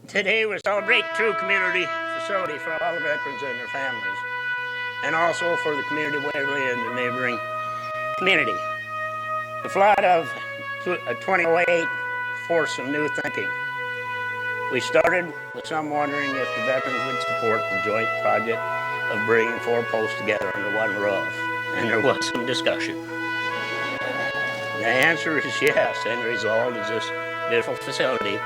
Today we celebrate true community facility for all the veterans and their families, and also for the community of Waverly and the neighboring community. The flood of 2008 forced some new thinking. We started with some wondering if the veterans would support the joint project of bringing 4 posts together under one roof, and there was some discussion. The answer is yes, and the result is this beautiful facility.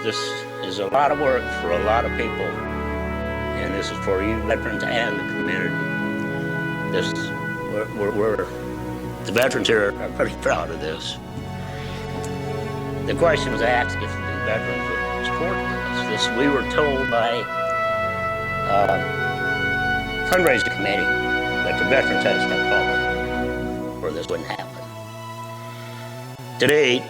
This is a lot of work for a lot of people, and this is for you veterans and the community. The veterans here are pretty proud of this. The question was asked if the veterans would support this. We were told by fundraising committee that the veterans had to step forward or this wouldn't happen. Today,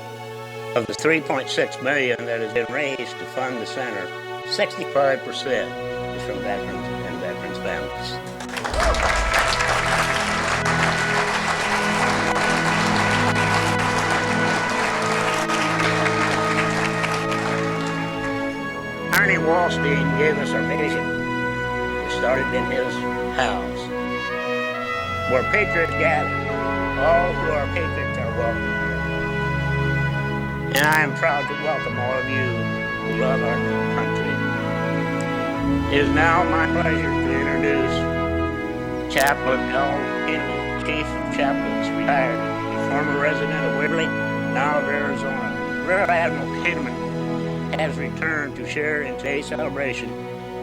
of the $3.6 million that has been raised to fund the center, 65% is from veterans and veterans' families. Arnie Wallstein gave us our vision. We started in his house, where patriots gather. All who are patriots are welcome. And I am proud to welcome all of you who love our country. It is now my pleasure to introduce Chaplain L. Kennedy, Chief of Chaplains, retired, a former resident of Waverly, now of Arizona. Rear Admiral Kidman has returned to share in today's celebration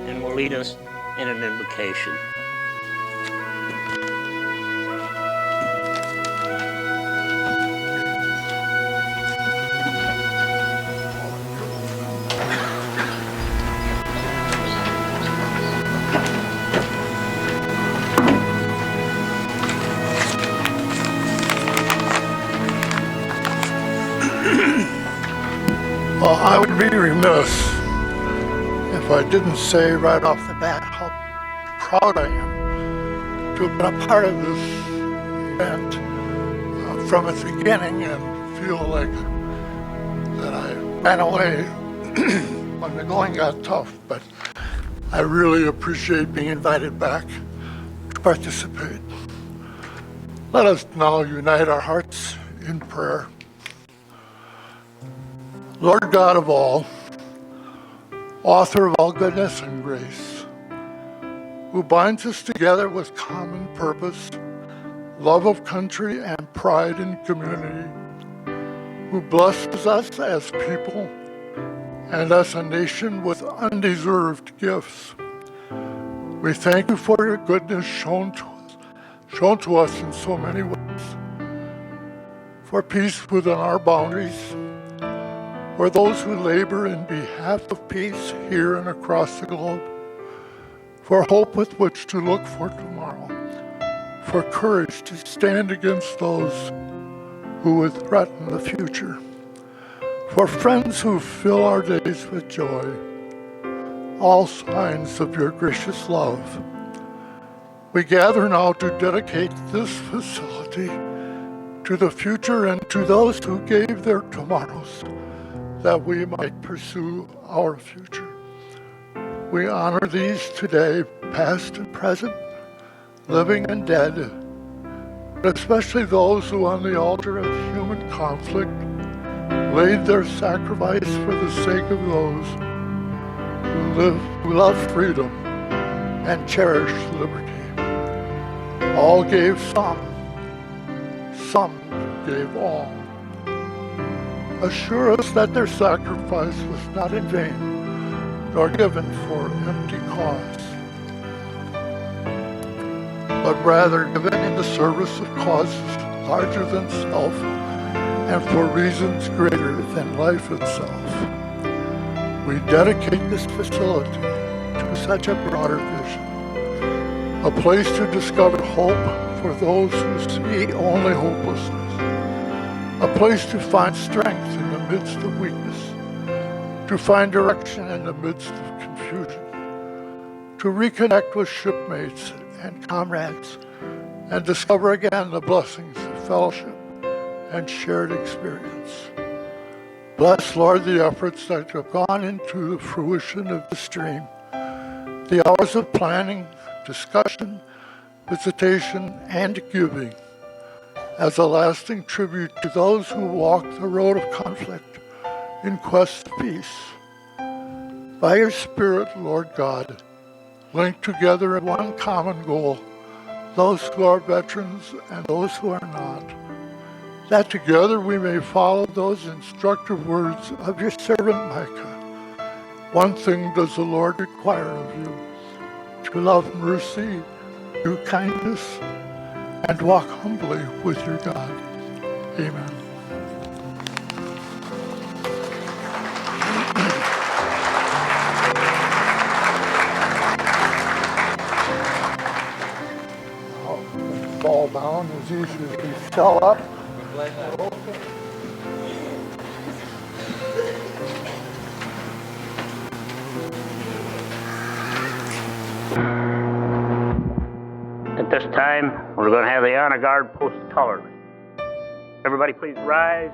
and will lead us in an invocation. Well, I would be remiss if I didn't say right off the bat how proud I am to have been a part of this event from its beginning and feel like that I ran away when the going got tough, but I really appreciate being invited back to participate. Let us now unite our hearts in prayer. Lord God of all, author of all goodness and grace, who binds us together with common purpose, love of country and pride in community, who blesses us as people and as a nation with undeserved gifts. We thank you for your goodness shown to us in so many ways, for peace within our boundaries, for those who labor in behalf of peace here and across the globe, for hope with which to look for tomorrow, for courage to stand against those who would threaten the future, for friends who fill our days with joy, all signs of your gracious love. We gather now to dedicate this facility to the future and to those who gave their tomorrows, that we might pursue our future. We honor these today, past and present, living and dead, but especially those who on the altar of human conflict laid their sacrifice for the sake of those who love freedom and cherish liberty. All gave some gave all. Assure us that their sacrifice was not in vain, nor given for empty cause, but rather given in the service of causes larger than self and for reasons greater than life itself. We dedicate this facility to such a broader vision, a place to discover hope for those who see only hopelessness, a place to find strength in the midst of weakness, to find direction in the midst of confusion, to reconnect with shipmates and comrades, and discover again the blessings of fellowship and shared experience. Bless, Lord, the efforts that have gone into the fruition of this dream. The hours of planning, discussion, visitation, and giving as a lasting tribute to those who walk the road of conflict in quest of peace. By your Spirit, Lord God, link together in one common goal, those who are veterans and those who are not, that together we may follow those instructive words of your servant Micah. One thing does the Lord require of you, to love mercy, do kindness, and walk humbly with your God. Amen. Fall down as easy as we fell up. At this time, we're going to have the honor guard post colors. Everybody please rise.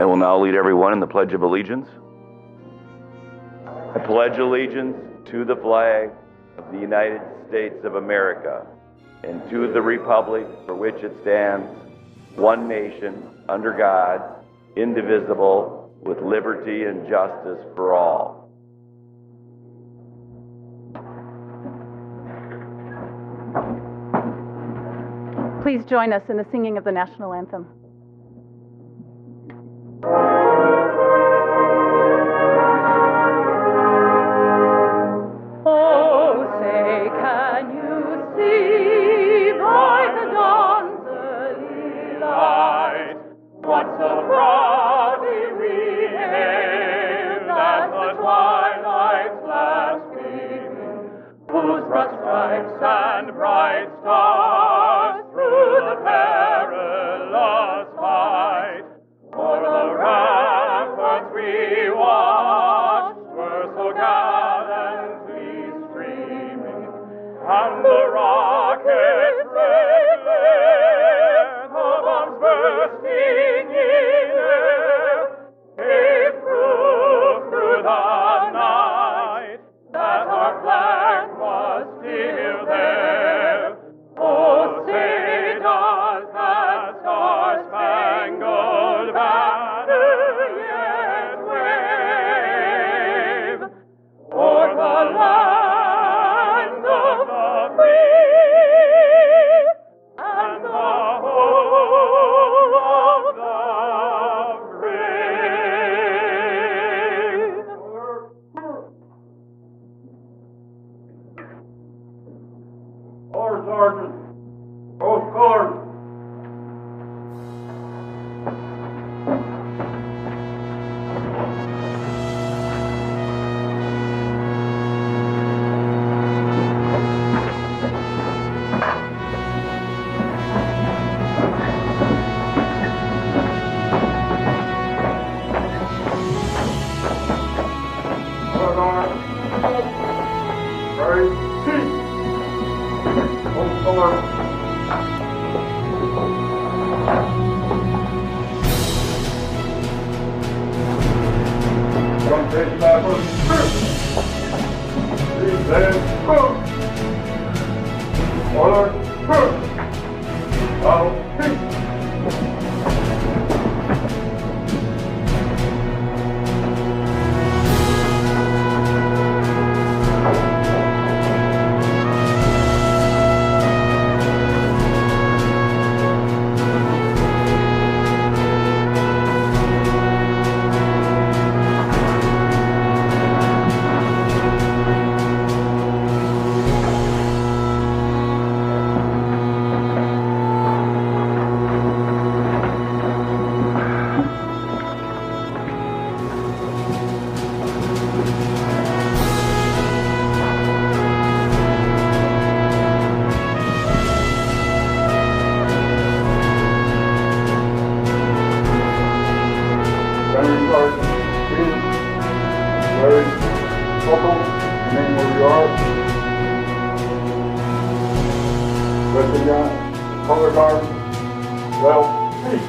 I will now lead everyone in the Pledge of Allegiance. I pledge allegiance to the flag of the United States of America and to the republic for which it stands, one nation, under God, indivisible, with liberty and justice for all. Please join us in the singing of the national anthem. Garden, Green, Larry, Buckle, remain where we are. Resident, Color Guard, well, hey.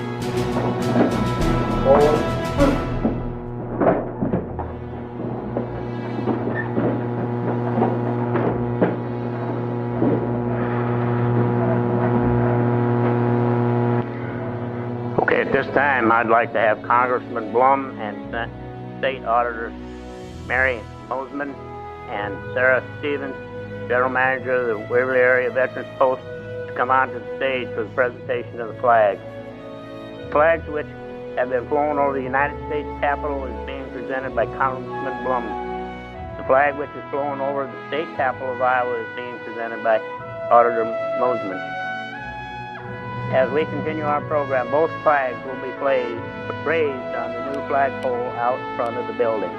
Forward. Okay, at this time, I'd like to have Congressman Blum and State Auditor Mary Mosman and Sarah Stevens, General Manager of the Waverly Area Veterans Post, to come onto the stage for the presentation of the flags. Flags which have been flown over the United States Capitol is being presented by Congressman Blum. The flag which is flown over the state capital of Iowa is being presented by Auditor Mosman. As we continue our program, both flags will be raised on the new flagpole out front of the building.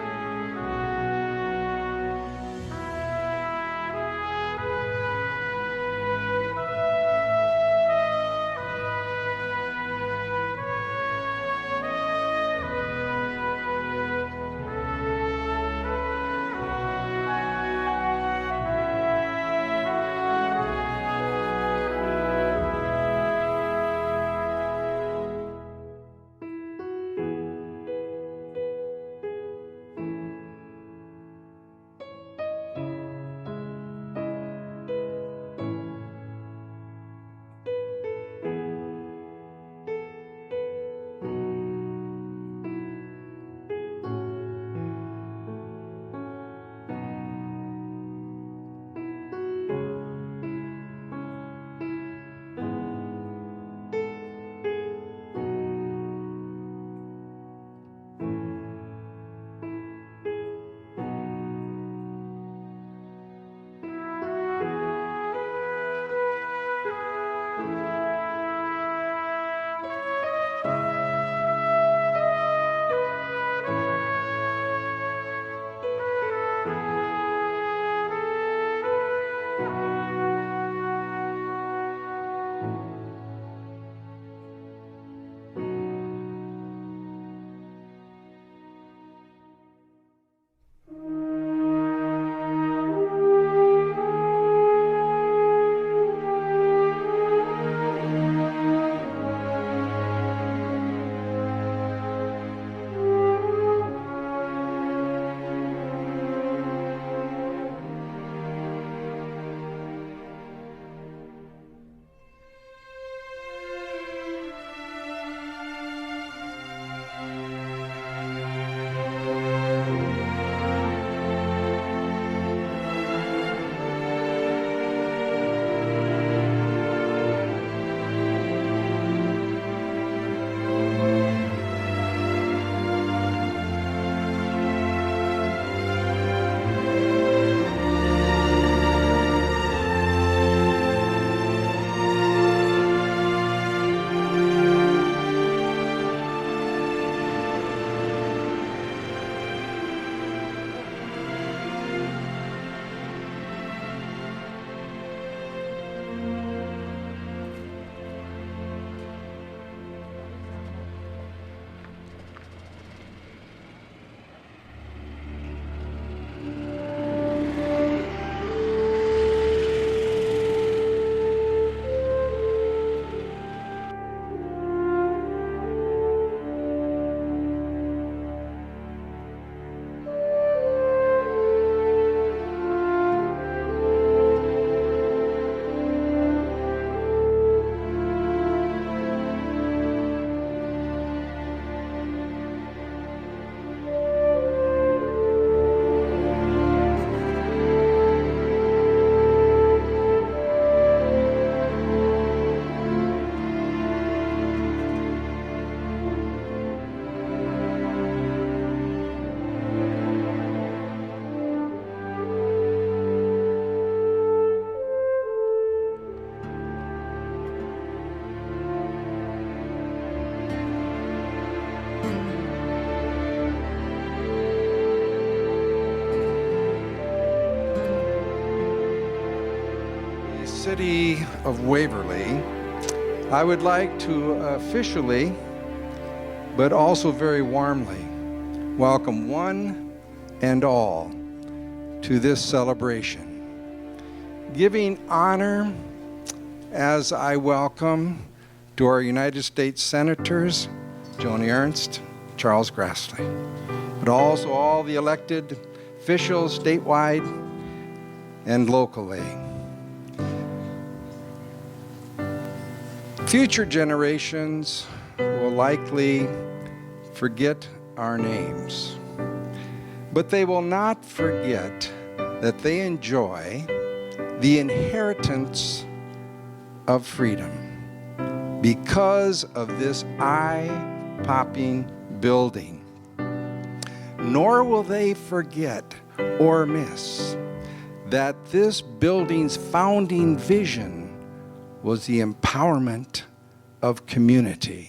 City of Waverly, I would like to officially, but also very warmly, welcome one and all to this celebration. Giving honor as I welcome to our United States Senators, Joni Ernst, Charles Grassley, but also all the elected officials statewide and locally. Future generations will likely forget our names, but they will not forget that they enjoy the inheritance of freedom because of this eye-popping building. Nor will they forget or miss that this building's founding vision was the empowerment of community,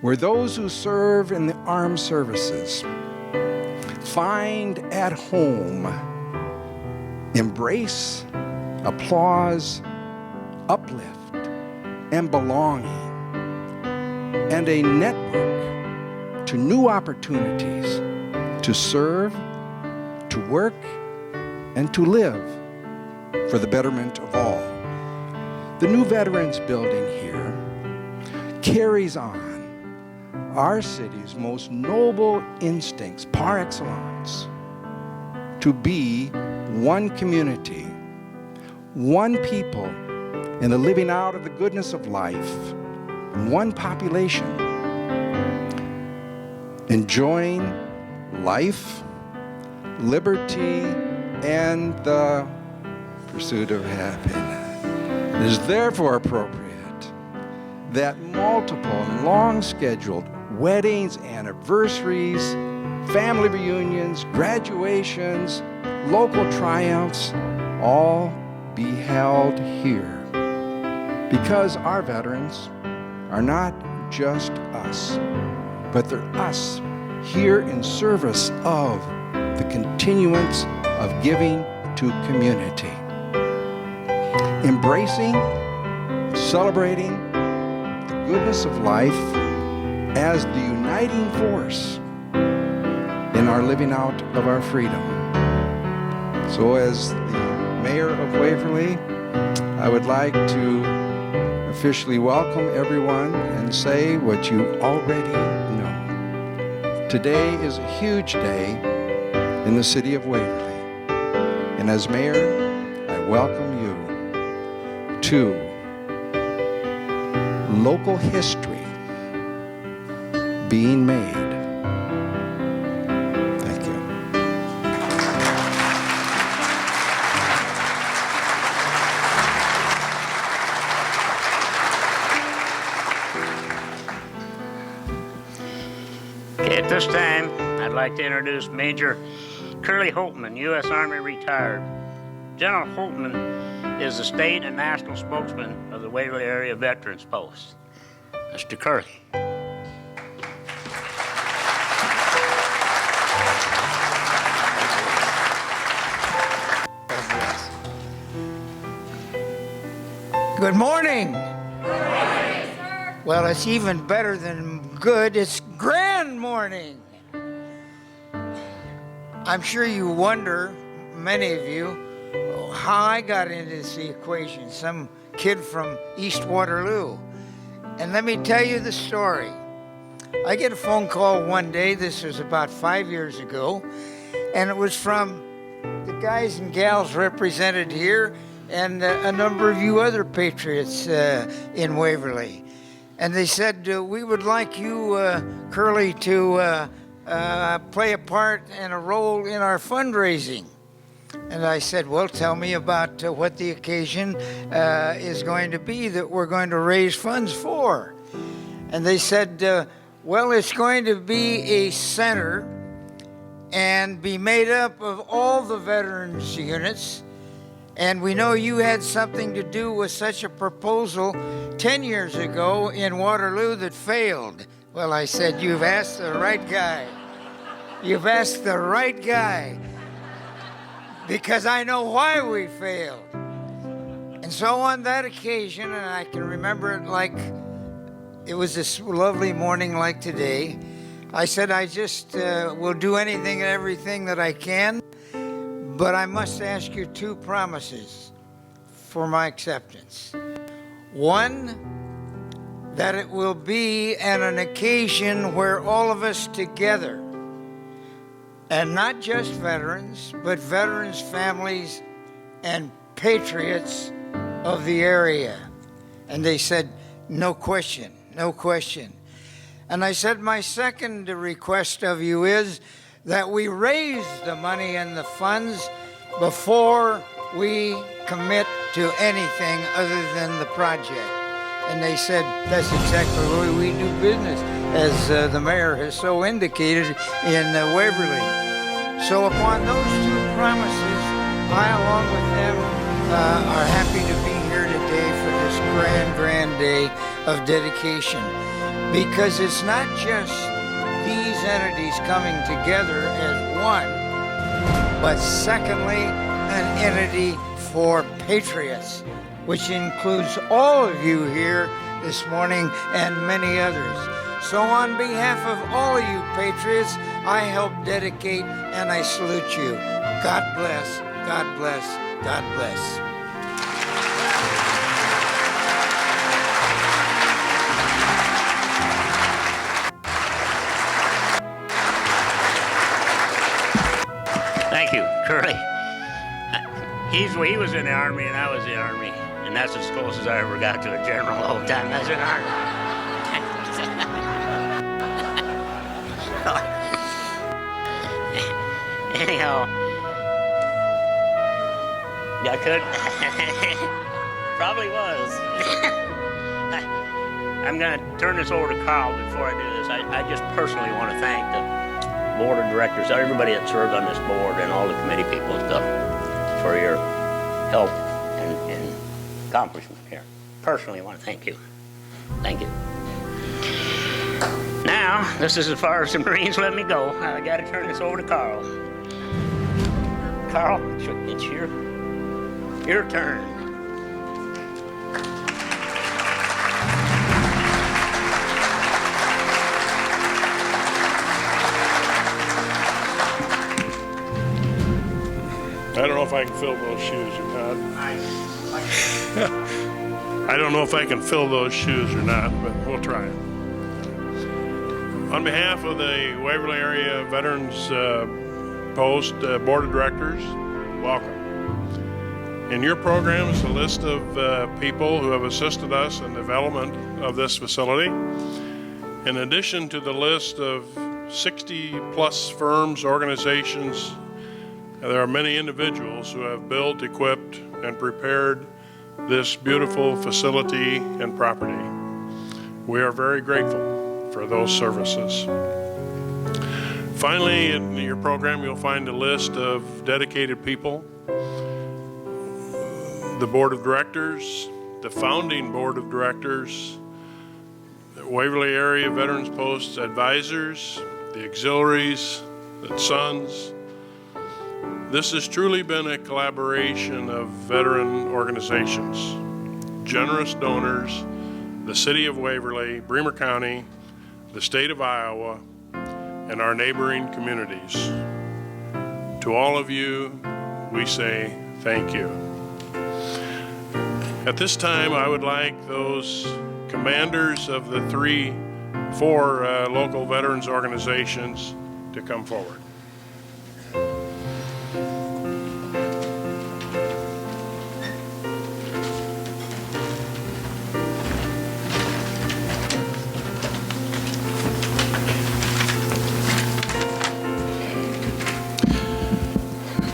where those who serve in the armed services find at home embrace, applause, uplift, and belonging, and a network to new opportunities to serve, to work, and to live for the betterment of all. The new Veterans Building here carries on our city's most noble instincts par excellence to be one community, one people in the living out of the goodness of life, one population enjoying life, liberty, and the pursuit of happiness. It is therefore appropriate that multiple and long-scheduled weddings, anniversaries, family reunions, graduations, local triumphs all be held here, because our veterans are not just us, but they're us here in service of the continuance of giving to community. Embracing, celebrating the goodness of life as the uniting force in our living out of our freedom. So as the mayor of Waverly, I would like to officially welcome everyone and say what you already know. Today is a huge day in the city of Waverly. And as mayor, I welcome you to local history being made. Thank you. Okay, at this time, I'd like to introduce Major Curly Holtman, U.S. Army retired. General Holtman is the state and national spokesman of the Waverly Area Veterans Post. Mr. Curly. Good morning. Good morning, sir. Well, it's even better than good. It's grand morning. I'm sure you wonder, many of you, how I got into this equation. Some kid from East Waterloo. And let me tell you the story. I get a phone call one day, this was about 5 years ago, and it was from the guys and gals represented here and a number of you other patriots in Waverly. And they said, we would like you, Curly, to play a part and a role in our fundraising. And I said, well, tell me about what the occasion is going to be that we're going to raise funds for. And they said, well, it's going to be a center and be made up of all the veterans units. And we know you had something to do with such a proposal 10 years ago in Waterloo that failed. Well, I said, you've asked the right guy. You've asked the right guy. Because I know why we failed. And so on that occasion, and I can remember it like it was this lovely morning like today, I said, I just will do anything and everything that I can, but I must ask you two promises for my acceptance. One, that it will be an occasion where all of us together, and not just veterans, but veterans' families and patriots of the area. And they said, no question, no question. And I said, my second request of you is that we raise the money and the funds before we commit to anything other than the project. And they said, that's exactly the way we do business, as the mayor has so indicated in Waverly. So upon those two promises, I, along with them, are happy to be here today for this grand day of dedication. Because it's not just these entities coming together as one, but secondly, an entity for patriots, which includes all of you here this morning and many others. So on behalf of all of you patriots, I help dedicate and I salute you. God bless, God bless, God bless. Thank you, Curly. He was in the Army and I was in the Army, and that's as close as I ever got to a general the whole time I was in the Army. Anyhow, I could. Probably was. I'm going to turn this over to Carl before I do this. I just personally want to thank the board of directors, everybody that served on this board, and all the committee people and stuff for your help and accomplishment here. Personally, I want to thank you. Thank you. Now, this is as far as the Marines let me go. I got to turn this over to Carl. Carl, it's your turn. I don't know if I can fill those shoes or not. I don't know if I can fill those shoes or not, but we'll try. On behalf of the Waverly Area Veterans Post Board of Directors, welcome. In your program is a list of people who have assisted us in the development of this facility. In addition to the list of 60-plus firms, organizations, there are many individuals who have built, equipped, and prepared this beautiful facility and property. We are very grateful for those services. Finally, in your program, you'll find a list of dedicated people, the board of directors, the founding board of directors, the Waverly Area Veterans Post advisors, the auxiliaries, the sons. This has truly been a collaboration of veteran organizations, generous donors, the city of Waverly, Bremer County, the state of Iowa, and our neighboring communities. To all of you, we say thank you. At this time, I would like those commanders of the four local veterans organizations to come forward.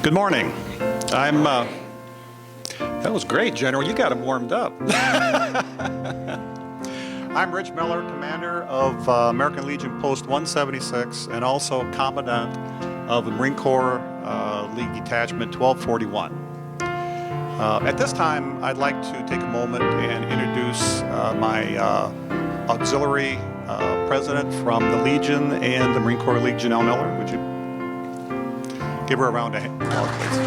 Good morning. That was great, General. You got him warmed up. I'm Rich Miller, Commander of American Legion Post 176 and also Commandant of the Marine Corps League Detachment 1241. At this time, I'd like to take a moment and introduce my auxiliary president from the Legion and the Marine Corps League, Janelle Miller. Would you give her a round of applause, please?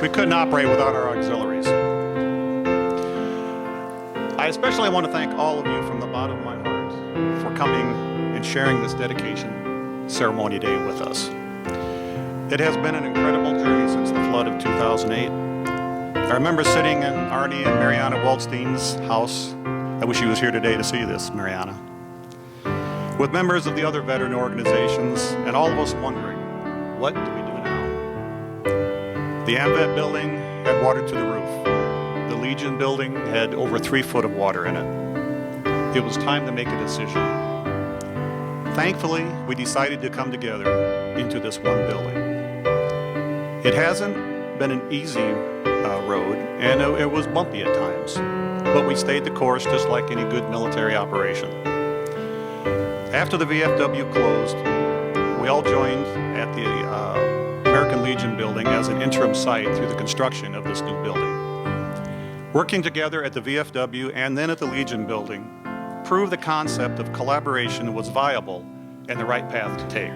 We couldn't operate without our auxiliaries. I I especially want to thank all of you from the bottom of my heart for coming and sharing this dedication ceremony day with us. It has been an incredible journey since the flood of 2008. I remember sitting in Arnie and Mariana Waldstein's house. I wish he was here today to see this, Mariana. With members of the other veteran organizations and all of us wondering, what do we do now? The AMVET building had water to the roof. The Legion building had over 3 foot of water in it. It was time to make a decision. Thankfully, we decided to come together into this one building. It hasn't been an easy road, and it was bumpy at times, but we stayed the course just like any good military operation. After the VFW closed, we all joined at the American Legion building as an interim site through the construction of this new building. Working together at the VFW and then at the Legion building proved the concept of collaboration was viable and the right path to take.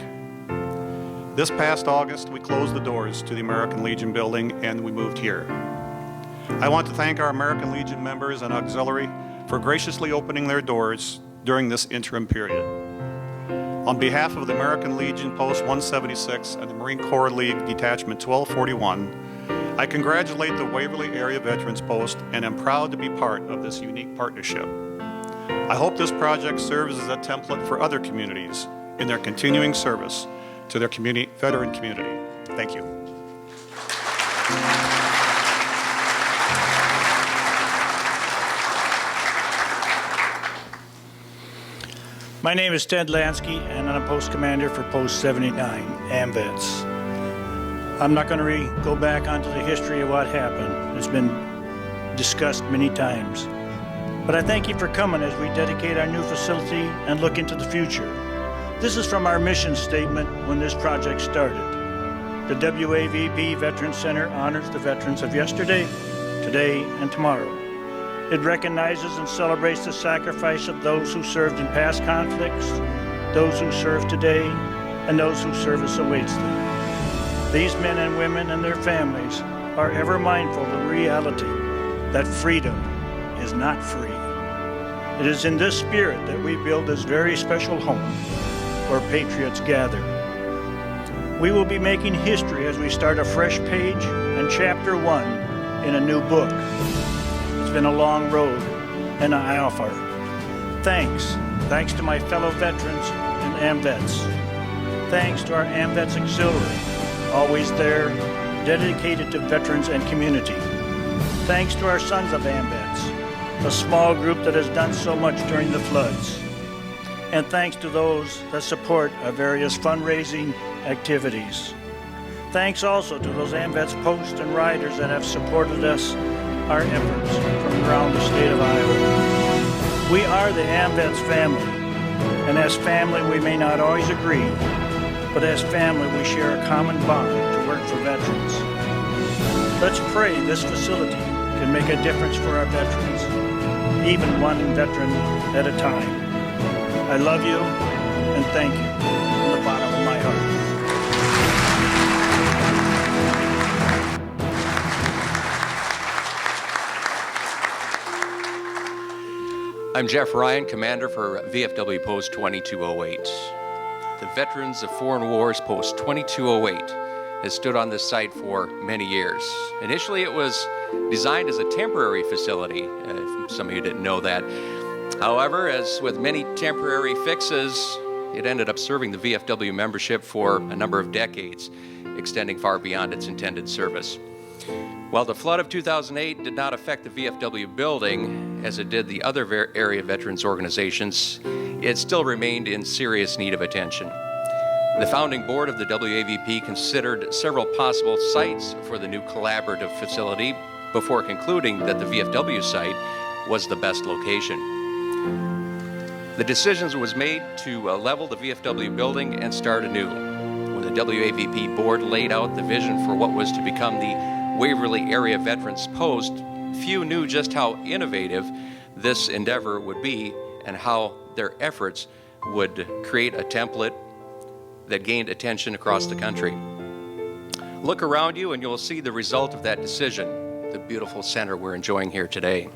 This past August, we closed the doors to the American Legion building and we moved here. I want to thank our American Legion members and auxiliary for graciously opening their doors during this interim period. On behalf of the American Legion Post 176 and the Marine Corps League Detachment 1241, I congratulate the Waverly Area Veterans Post and am proud to be part of this unique partnership. I hope this project serves as a template for other communities in their continuing service to their veteran community. Thank you. My name is Ted Lansky, and I'm a post commander for Post 79, AMVETS. I'm not going to go back onto the history of what happened. It's been discussed many times. But I thank you for coming as we dedicate our new facility and look into the future. This is from our mission statement when this project started. The WAVP Veterans Center honors the veterans of yesterday, today, and tomorrow. It recognizes and celebrates the sacrifice of those who served in past conflicts, those who serve today, and those whose service awaits them. These men and women and their families are ever mindful of the reality that freedom is not free. It is in this spirit that we build this very special home where patriots gather. We will be making history as we start a fresh page and chapter 1 in a new book. It's been a long road, and I offer thanks to my fellow veterans and AMVETS. Thanks to our AMVETS auxiliary, always there, dedicated to veterans and community. Thanks to our Sons of AMVETS, a small group that has done so much during the floods. And thanks to those that support our various fundraising activities. Thanks also to those AMVETS posts and riders that have supported us, our efforts from around the state of Iowa. We are the AMVETS family, and as family we may not always agree, but as family we share a common bond to work for veterans. Let's pray this facility can make a difference for our veterans, even one veteran at a time. I love you and thank you from the bottom of my heart. I'm Jeff Ryan, Commander for VFW Post 2208. The Veterans of Foreign Wars Post 2208 has stood on this site for many years. Initially, it was designed as a temporary facility, if some of you didn't know that. However, as with many temporary fixes, it ended up serving the VFW membership for a number of decades, extending far beyond its intended service. While the flood of 2008 did not affect the VFW building, as it did the other area veterans organizations, it still remained in serious need of attention. The founding board of the WAVP considered several possible sites for the new collaborative facility before concluding that the VFW site was the best location. The decision was made to level the VFW building and start anew. When the WAVP board laid out the vision for what was to become the Waverly Area Veterans Post, few knew just how innovative this endeavor would be and how their efforts would create a template that gained attention across the country. Look around you and you'll see the result of that decision, the beautiful center we're enjoying here today.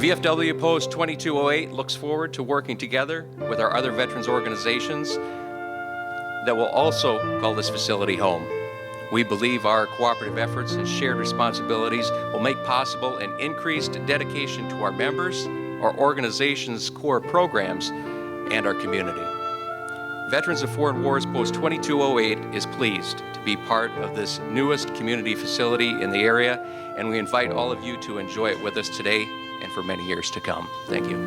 VFW Post 2208 looks forward to working together with our other veterans organizations that will also call this facility home. We believe our cooperative efforts and shared responsibilities will make possible an increased dedication to our members, our organization's core programs, and our community. Veterans of Foreign Wars Post 2208 is pleased to be part of this newest community facility in the area, and we invite all of you to enjoy it with us today and for many years to come. Thank you.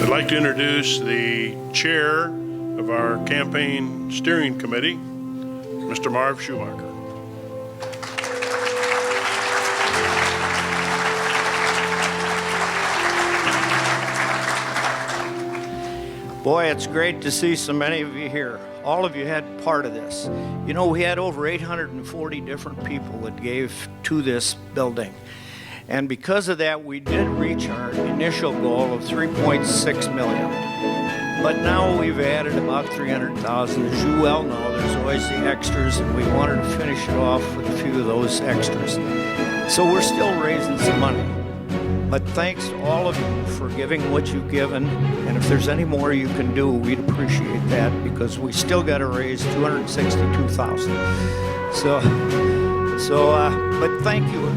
I'd like to introduce the chair of our campaign steering committee, Mr. Marv Schumacher. Boy, it's great to see so many of you here. All of you had part of this. You know, we had over 840 different people that gave to this building. And because of that, we did reach our initial goal of 3.6 million. But now we've added about 300,000. As you well know, there's always the extras, and we wanted to finish it off with a few of those extras. So we're still raising some money. But thanks to all of you for giving what you've given. And if there's any more you can do, we'd appreciate that, because we still got to raise 262,000. But thank you.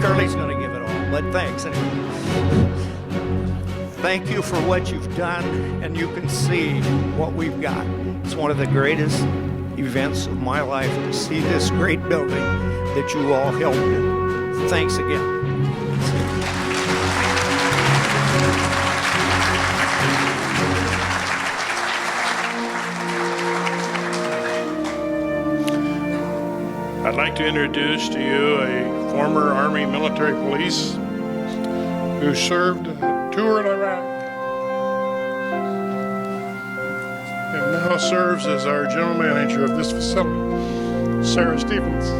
Curly's going to give it all, but thanks anyway. Thank you for what you've done, and you can see what we've got. It's one of the greatest events of my life to see this great building that you all helped in. Thanks again. I'd like to introduce to you a former Army military police who served a tour in Iraq and now serves as our general manager of this facility, Sarah Stevens.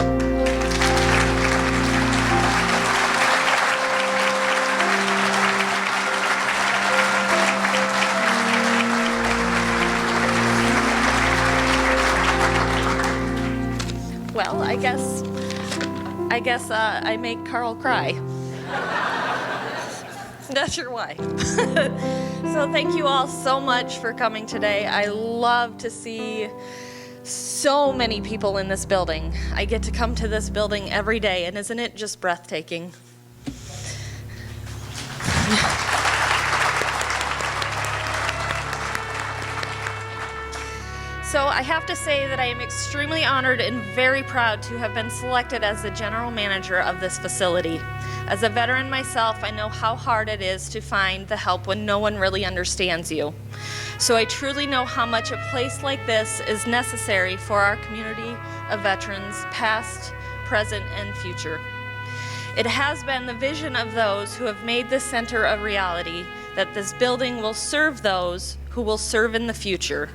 Well, I guess I make Carl cry. Not sure why. So thank you all so much for coming today. I love to see so many people in this building. I get to come to this building every day, and isn't it just breathtaking? So I have to say that I am extremely honored and very proud to have been selected as the general manager of this facility. As a veteran myself, I know how hard it is to find the help when no one really understands you. So I truly know how much a place like this is necessary for our community of veterans, past, present, and future. It has been the vision of those who have made this center a reality that this building will serve those who will serve in the future.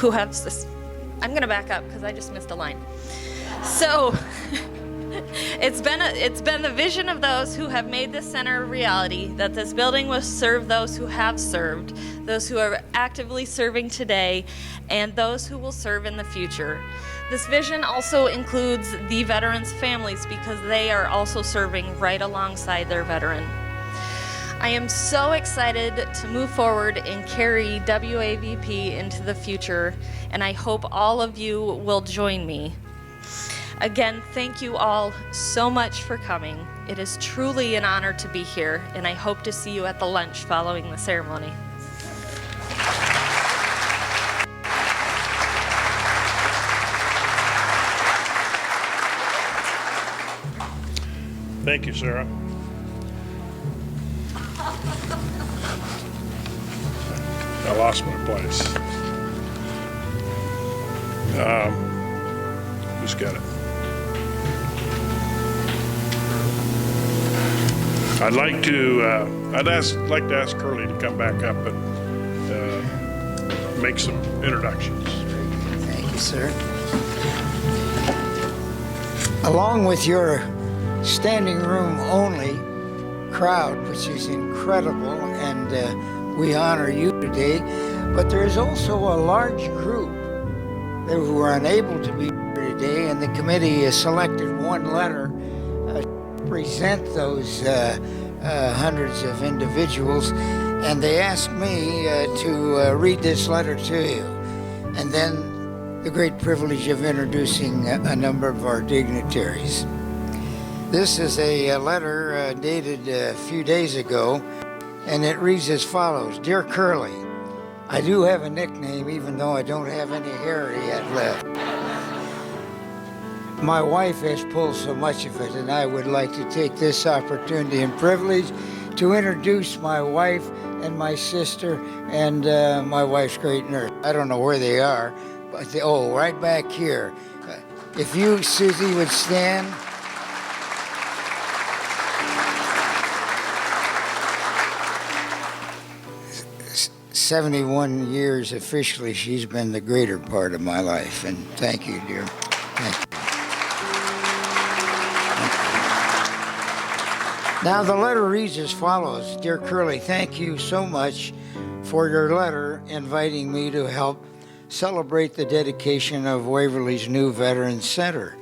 I'm going to back up because I just missed a line. So it's been the vision of those who have made this center a reality that this building will serve those who have served, those who are actively serving today, and those who will serve in the future. This vision also includes the veterans' families because they are also serving right alongside their veteran. I am so excited to move forward and carry WAVP into the future, and I hope all of you will join me. Again, thank you all so much for coming. It is truly an honor to be here, and I hope to see you at the lunch following the ceremony. Thank you, Sarah. I lost my place. Who's got it? I'd like to ask Curly to come back up, but make some introductions. Thank you, sir. Along with your standing room only crowd, which is incredible, and we honor you today, but there is also a large group that who are unable to be here today, and the committee has selected one letter to present those hundreds of individuals, and they asked me to read this letter to you, and then the great privilege of introducing a number of our dignitaries. This is a letter dated a few days ago, and it reads as follows. Dear Curly, I do have a nickname even though I don't have any hair yet left. My wife has pulled so much of it, and I would like to take this opportunity and privilege to introduce my wife and my sister and my wife's great nurse. I don't know where they are, but right back here. If you, Susie, would stand. 71 years officially, she's been the greater part of my life, and thank you, dear. Thank you. Now the letter reads as follows. Dear Curly, thank you so much for your letter inviting me to help celebrate the dedication of Waverly's new Veterans Center.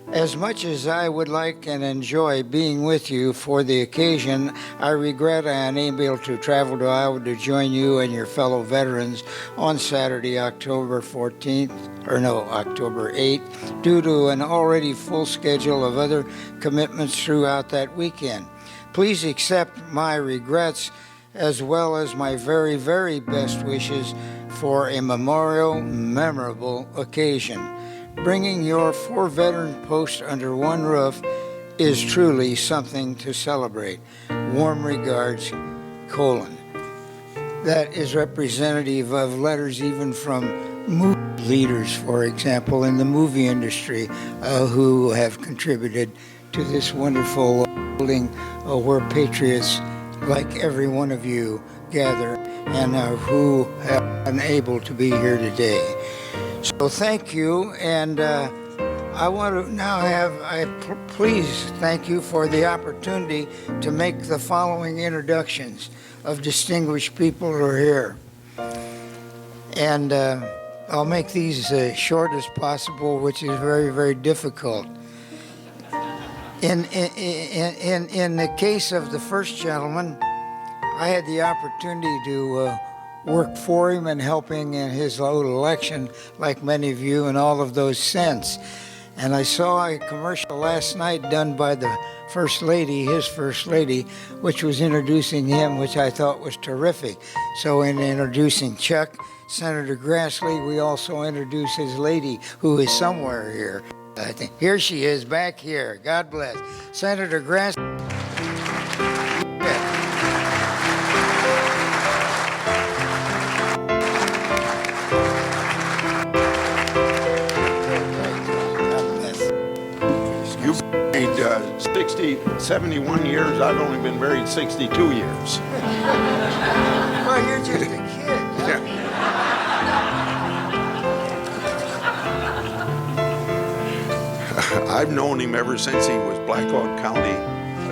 As much as I would like and enjoy being with you for the occasion, I regret I am unable to travel to Iowa to join you and your fellow veterans on Saturday, October 8th, due to an already full schedule of other commitments throughout that weekend. Please accept my regrets as well as my very, very best wishes for a memorable occasion. Bringing your 4 veteran posts under one roof is truly something to celebrate. Warm regards, Colin. That is representative of letters even from movie leaders, for example, in the movie industry, who have contributed to this wonderful building where patriots like every one of you gather and who have been able to be here today. So thank you, and I want to now please thank you for the opportunity to make the following introductions of distinguished people who are here. And I'll make these as short as possible, which is very, very difficult. In the case of the first gentleman, I had the opportunity to work for him and helping in his little election, like many of you, and all of those since. And I saw a commercial last night done by the First Lady, his First Lady, which was introducing him, which I thought was terrific. So in introducing Chuck, Senator Grassley, we also introduce his lady, who is somewhere here. I think here she is, back here. God bless. Senator Grassley. You've married 71 years. I've only been married 62 years. Well, you're just a kid. Huh? I've known him ever since he was Blackhawk County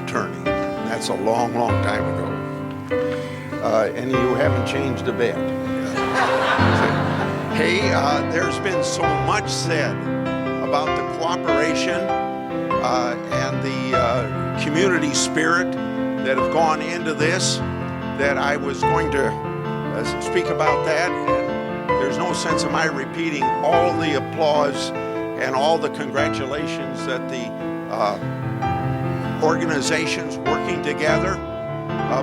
attorney. That's a long, long time ago. And you haven't changed a bit. Hey, there's been so much said about the cooperation and the community spirit that have gone into this, that I was going to speak about that. And there's no sense of my repeating all the applause and all the congratulations that the organizations working together,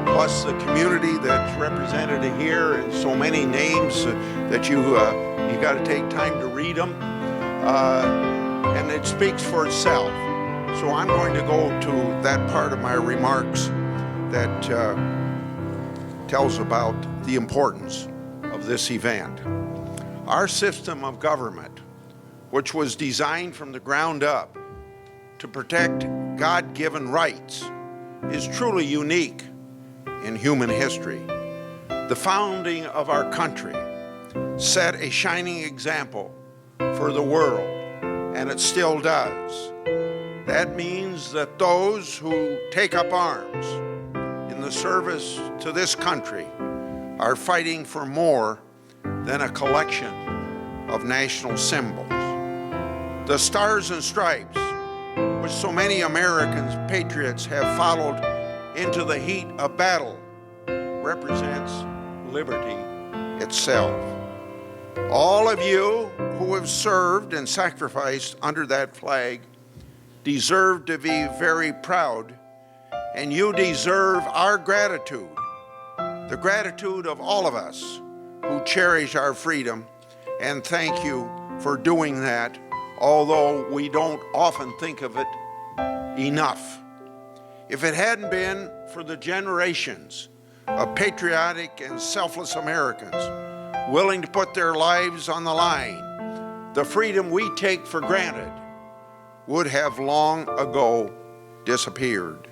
plus the community that's represented here, and so many names that you got to take time to read them, and it speaks for itself. So I'm going to go to that part of my remarks that tells about the importance of this event. Our system of government, which was designed from the ground up to protect God-given rights, is truly unique in human history. The founding of our country set a shining example for the world, and it still does. That means that those who take up arms in the service to this country are fighting for more than a collection of national symbols. The stars and stripes, which so many Americans, patriots, have followed into the heat of battle, represents liberty itself. All of you who have served and sacrificed under that flag deserve to be very proud, and you deserve our gratitude, the gratitude of all of us who cherish our freedom, and thank you for doing that, although we don't often think of it enough. If it hadn't been for the generations of patriotic and selfless Americans willing to put their lives on the line, the freedom we take for granted would have long ago disappeared.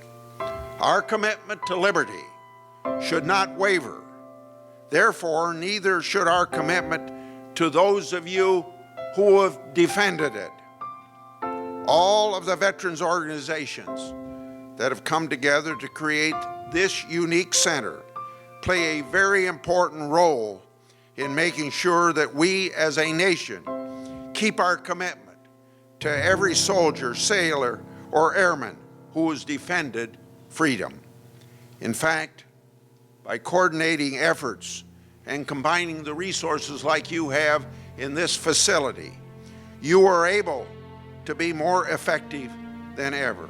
Our commitment to liberty should not waver. Therefore, neither should our commitment to those of you who have defended it. All of the veterans organizations that have come together to create this unique center play a very important role in making sure that we as a nation keep our commitment to every soldier, sailor, or airman who has defended freedom. In fact, by coordinating efforts and combining the resources like you have in this facility, you are able to be more effective than ever.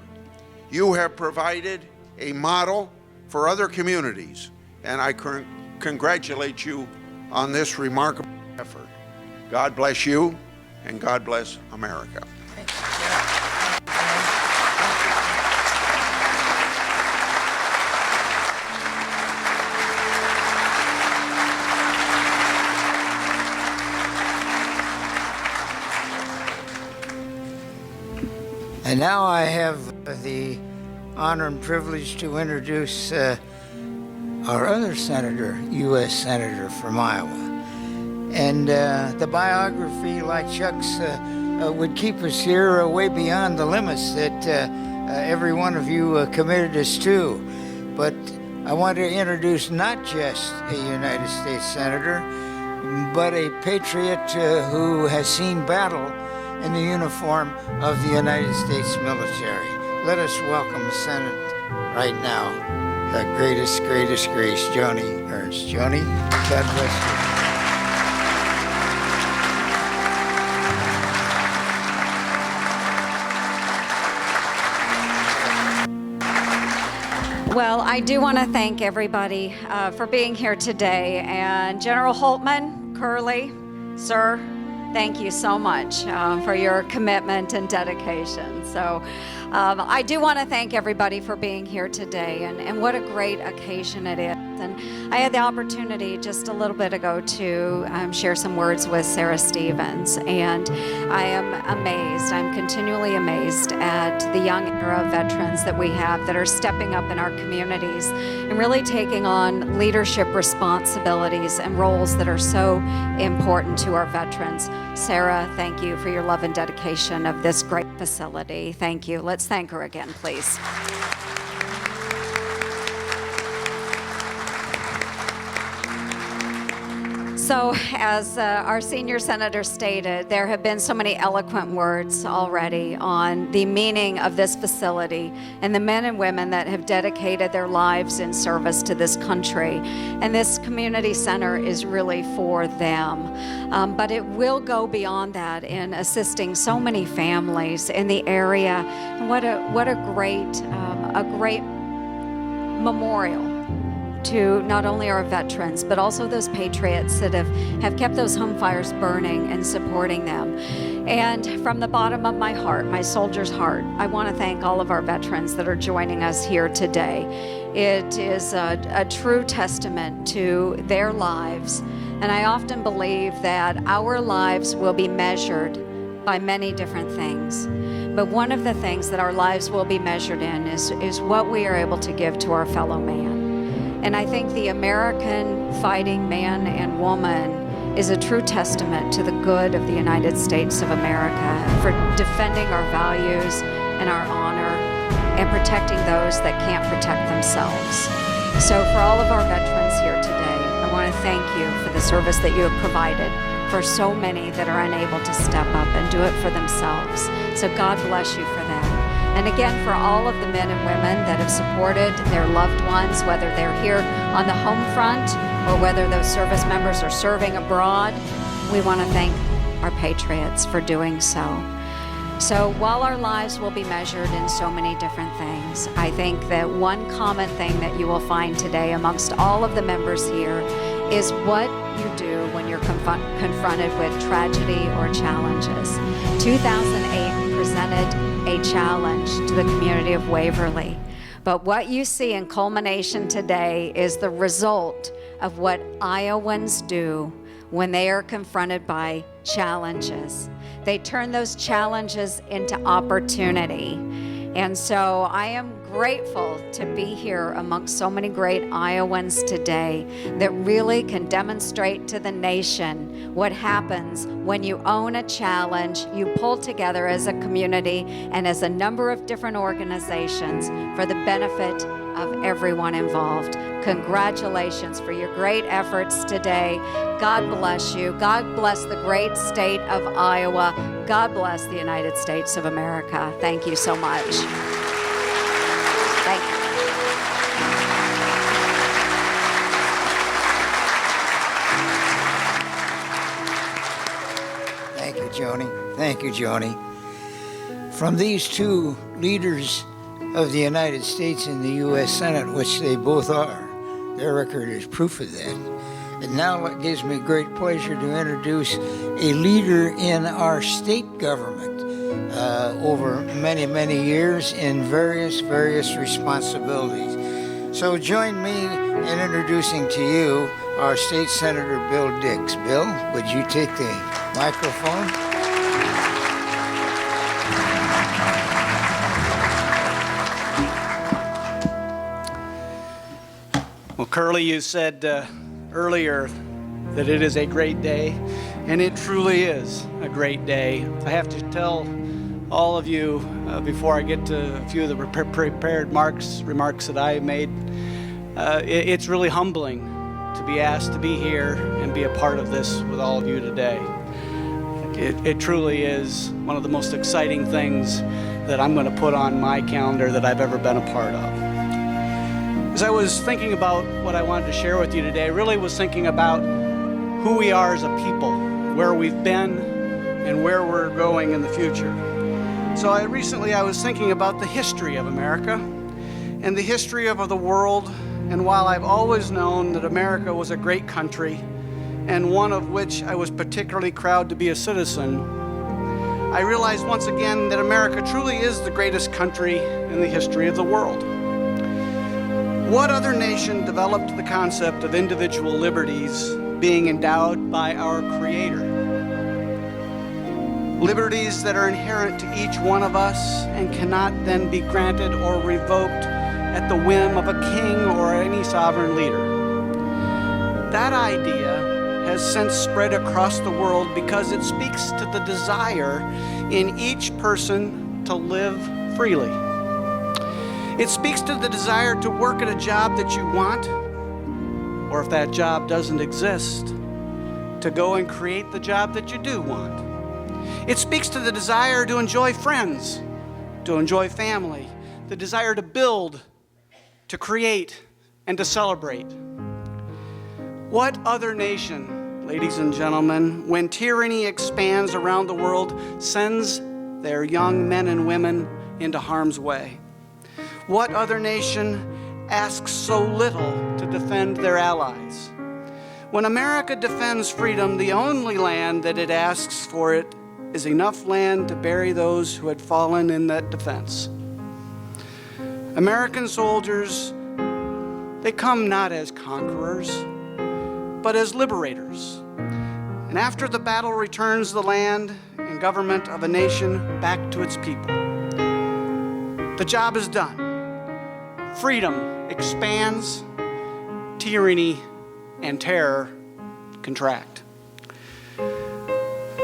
You have provided a model for other communities, and I congratulate you on this remarkable effort. God bless you, and God bless America. And now I have the honor and privilege to introduce our other senator, U.S. Senator from Iowa. And the biography, like Chuck's, would keep us here way beyond the limits that every one of you committed us to. But I want to introduce not just a United States Senator, but a patriot who has seen battle in the uniform of the United States military. Let us welcome the Senate right now, the greatest grace, Joni Ernst. Joni, God bless you. Well, I do want to thank everybody for being here today. And General Holtman, Curley, sir, thank you so much for your commitment and dedication. So I do want to thank everybody for being here today, and what a great occasion it is. And I had the opportunity just a little bit ago to share some words with Sarah Stevens, and I am amazed. I'm continually amazed at the young era veterans that we have that are stepping up in our communities and really taking on leadership responsibilities and roles that are so important to our veterans. Sarah, thank you for your love and dedication of this great facility. Thank you. Let's thank her again, please. So, as our senior senator stated, there have been so many eloquent words already on the meaning of this facility and the men and women that have dedicated their lives in service to this country. And this community center is really for them. But it will go beyond that in assisting so many families in the area. And what a great memorial to not only our veterans, but also those patriots that have kept those home fires burning and supporting them. And from the bottom of my heart, my soldier's heart, I want to thank all of our veterans that are joining us here today. It is a true testament to their lives. And I often believe that our lives will be measured by many different things. But one of the things that our lives will be measured in is what we are able to give to our fellow man. And I think the American fighting man and woman is a true testament to the good of the United States of America, for defending our values and our honor and protecting those that can't protect themselves. So for all of our veterans here today, I want to thank you for the service that you have provided for so many that are unable to step up and do it for themselves. So God bless you for that. And again, for all of the men and women that have supported their loved ones, whether they're here on the home front or whether those service members are serving abroad, we want to thank our patriots for doing so. So while our lives will be measured in so many different things, I think that one common thing that you will find today amongst all of the members here is what you do when you're confronted with tragedy or challenges. 2008 presented a challenge to the community of Waverly. But what you see in culmination today is the result of what Iowans do when they are confronted by challenges. They turn those challenges into opportunity. And so I am grateful to be here amongst so many great Iowans today that really can demonstrate to the nation what happens when you own a challenge, you pull together as a community and as a number of different organizations for the benefit of everyone involved. Congratulations for your great efforts today. God bless you. God bless the great state of Iowa. God bless the United States of America. Thank you so much. Thank you. Thank you, Joni. Thank you, Joni. From these two leaders of the United States in the U.S. Senate, which they both are, their record is proof of that. And now it gives me great pleasure to introduce a leader in our state government over many, many years in various responsibilities. So join me in introducing to you our State Senator Bill Dix. Bill, would you take the microphone? Well, Curly, you said earlier that it is a great day, and it truly is a great day. I have to tell all of you before I get to a few of the prepared remarks that I made, it's really humbling to be asked to be here and be a part of this with all of you today. It truly is one of the most exciting things that I'm going to put on my calendar that I've ever been a part of. As I was thinking about what I wanted to share with you today, I really was thinking about who we are as a people, where we've been, and where we're going in the future. So recently I was thinking about the history of America and the history of the world, and while I've always known that America was a great country, and one of which I was particularly proud to be a citizen, I realized once again that America truly is the greatest country in the history of the world. What other nation developed the concept of individual liberties being endowed by our Creator? Liberties that are inherent to each one of us and cannot then be granted or revoked at the whim of a king or any sovereign leader. That idea has since spread across the world because it speaks to the desire in each person to live freely. It speaks to the desire to work at a job that you want, or if that job doesn't exist, to go and create the job that you do want. It speaks to the desire to enjoy friends, to enjoy family, the desire to build, to create, and to celebrate. What other nation, ladies and gentlemen, when tyranny expands around the world, sends their young men and women into harm's way? What other nation asks so little to defend their allies? When America defends freedom, the only land that it asks for it is enough land to bury those who had fallen in that defense. American soldiers, they come not as conquerors, but as liberators. And after the battle returns the land and government of a nation back to its people. The job is done. Freedom expands, tyranny and terror contract.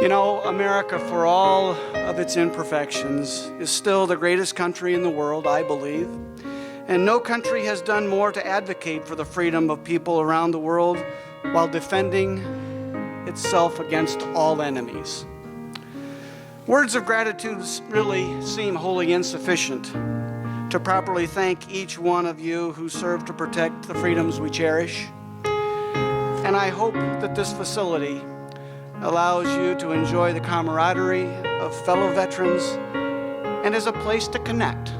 You know, America, for all of its imperfections, is still the greatest country in the world, I believe. And no country has done more to advocate for the freedom of people around the world while defending itself against all enemies. Words of gratitude really seem wholly insufficient to properly thank each one of you who serve to protect the freedoms we cherish. And I hope that this facility allows you to enjoy the camaraderie of fellow veterans and is a place to connect,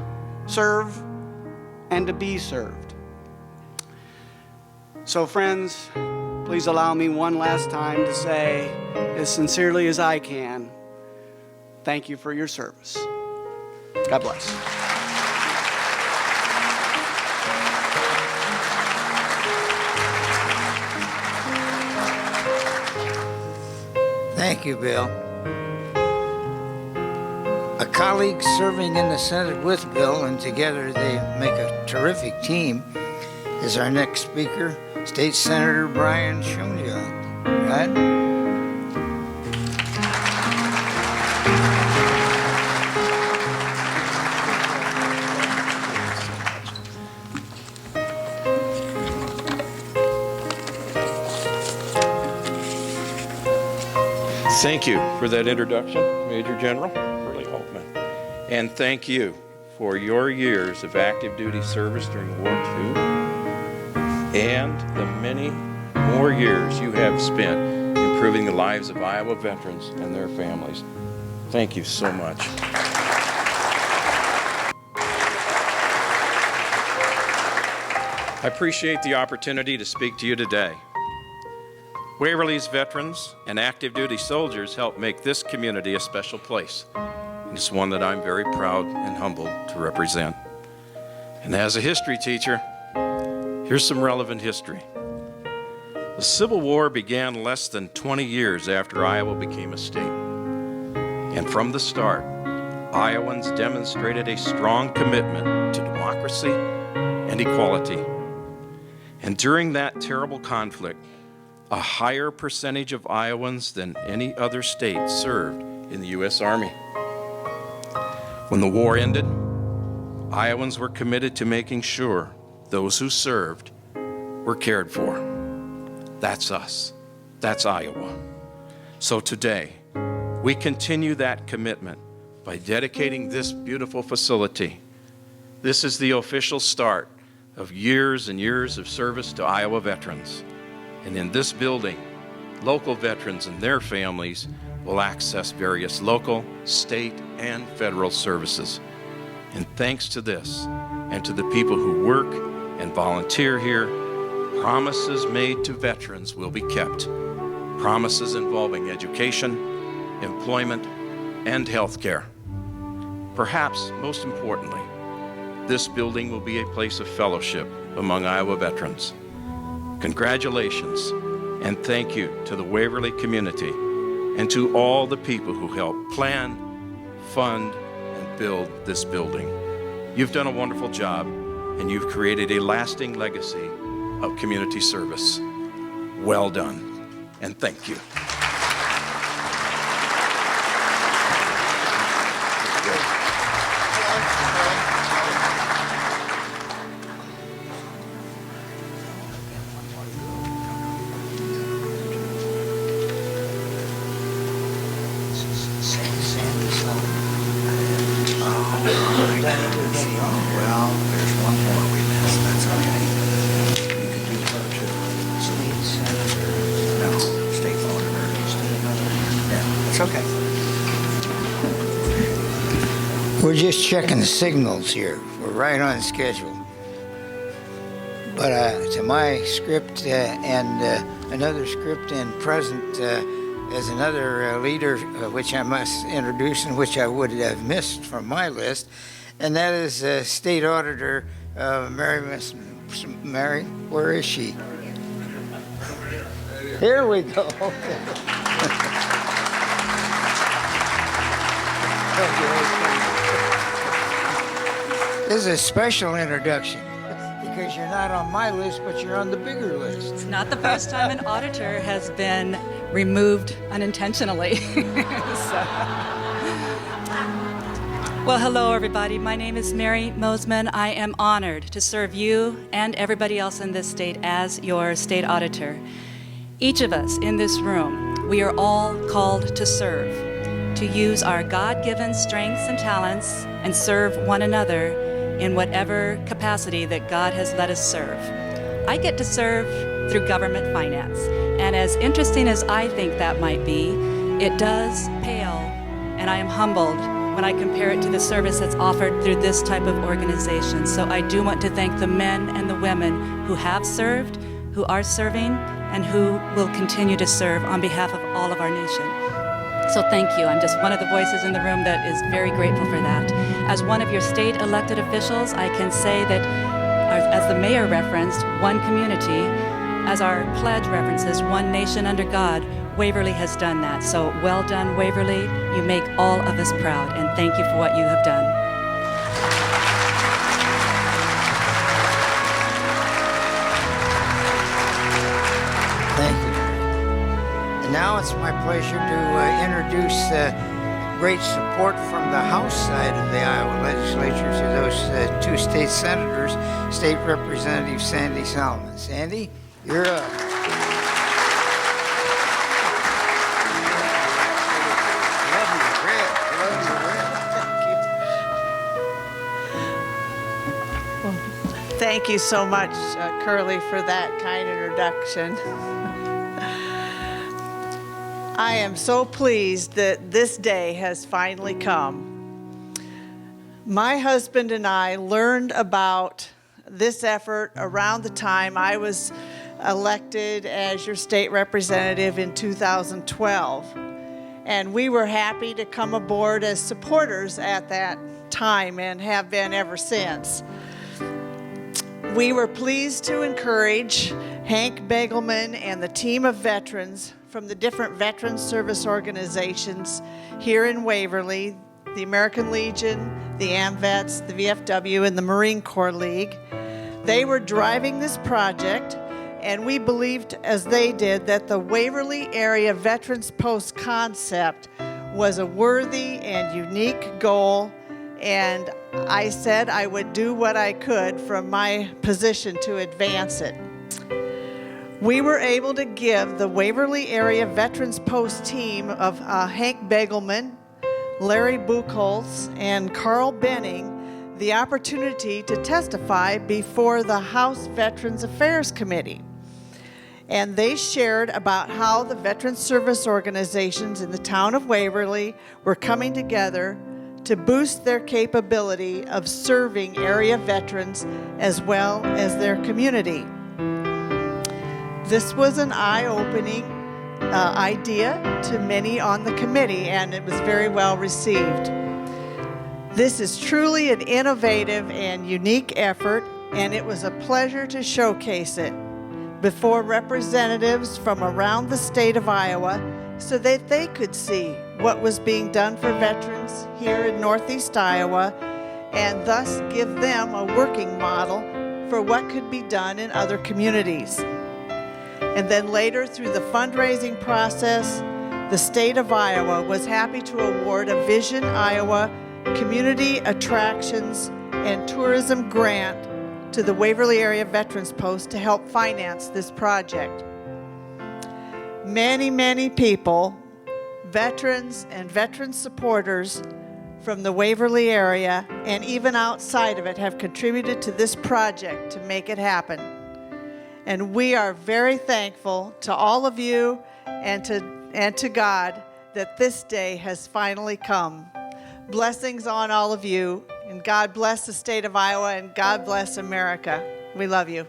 serve, and to be served. So friends, please allow me one last time to say, as sincerely as I can, thank you for your service. God bless. Thank you, Bill. A colleague serving in the Senate with Bill, and together they make a terrific team, is our next speaker, State Senator Brian Schoenjung. Right? Thank you for that introduction, Major General Burley Holtman. And thank you for your years of active duty service during World War II and the many more years you have spent improving the lives of Iowa veterans and their families. Thank you so much. I appreciate the opportunity to speak to you today. Waverly's veterans and active duty soldiers help make this community a special place. And it's one that I'm very proud and humbled to represent. And as a history teacher, here's some relevant history. The Civil War began less than 20 years after Iowa became a state. And from the start, Iowans demonstrated a strong commitment to democracy and equality. And during that terrible conflict, a higher percentage of Iowans than any other state served in the U.S. Army. When the war ended, Iowans were committed to making sure those who served were cared for. That's us. That's Iowa. So today, we continue that commitment by dedicating this beautiful facility. This is the official start of years and years of service to Iowa veterans. And in this building, local veterans and their families will access various local, state, and federal services. And thanks to this, and to the people who work and volunteer here, promises made to veterans will be kept. Promises involving education, employment, and health care. Perhaps most importantly, this building will be a place of fellowship among Iowa veterans. Congratulations, and thank you to the Waverly community and to all the people who helped plan, fund, and build this building. You've done a wonderful job, and you've created a lasting legacy of community service. Well done, and thank you. We're just checking the signals here. We're right on schedule. But to my script and another script and present as another leader, which I must introduce and which I would have missed from my list, and that is State Auditor Mary, where is she? Here we go. This is a special introduction because you're not on my list, but you're on the bigger list. It's not the first time an auditor has been removed unintentionally. Well, hello, everybody. My name is Mary Mosman. I am honored to serve you and everybody else in this state as your state auditor. Each of us in this room, we are all called to serve, to use our God-given strengths and talents and serve one another in whatever capacity that God has let us serve. I get to serve through government finance, and as interesting as I think that might be, it does pale, and I am humbled when I compare it to the service that's offered through this type of organization. So I do want to thank the men and the women who have served, who are serving, and who will continue to serve on behalf of all of our nation. So thank you. I'm just one of the voices in the room that is very grateful for that. As one of your state elected officials, I can say that, as the mayor referenced, one community, as our pledge references, one nation under God, Waverly has done that. So well done, Waverly. You make all of us proud, and thank you for what you have done. Thank you. And now it's my pleasure to introduce great support from the House side of the Iowa legislature to those two state senators, State Representative Sandy Solomon. Sandy, you're up. Thank you so much, Curly, for that kind introduction. I am so pleased that this day has finally come. My husband and I learned about this effort around the time I was elected as your state representative in 2012. And we were happy to come aboard as supporters at that time and have been ever since. We were pleased to encourage Hank Begelman and the team of veterans from the different veterans service organizations here in Waverly, the American Legion, the AMVETS, the VFW, and the Marine Corps League. They were driving this project, and we believed, as they did, that the Waverly Area Veterans Post concept was a worthy and unique goal, and I said I would do what I could from my position to advance it. We were able to give the Waverly Area Veterans Post team of Hank Begelman, Larry Buchholz, and Carl Benning the opportunity to testify before the House Veterans Affairs Committee. And they shared about how the veteran service organizations in the town of Waverly were coming together to boost their capability of serving area veterans as well as their community. This was an eye-opening idea to many on the committee, and it was very well received. This is truly an innovative and unique effort, and it was a pleasure to showcase it before representatives from around the state of Iowa so that they could see what was being done for veterans here in Northeast Iowa and thus give them a working model for what could be done in other communities. And then later, through the fundraising process, the state of Iowa was happy to award a Vision Iowa Community Attractions and Tourism Grant to the Waverly Area Veterans Post to help finance this project. Many, many people, veterans and veteran supporters from the Waverly area and even outside of it have contributed to this project to make it happen. And we are very thankful to all of you and to God that this day has finally come. Blessings on all of you, and God bless the state of Iowa, and God bless America. We love you.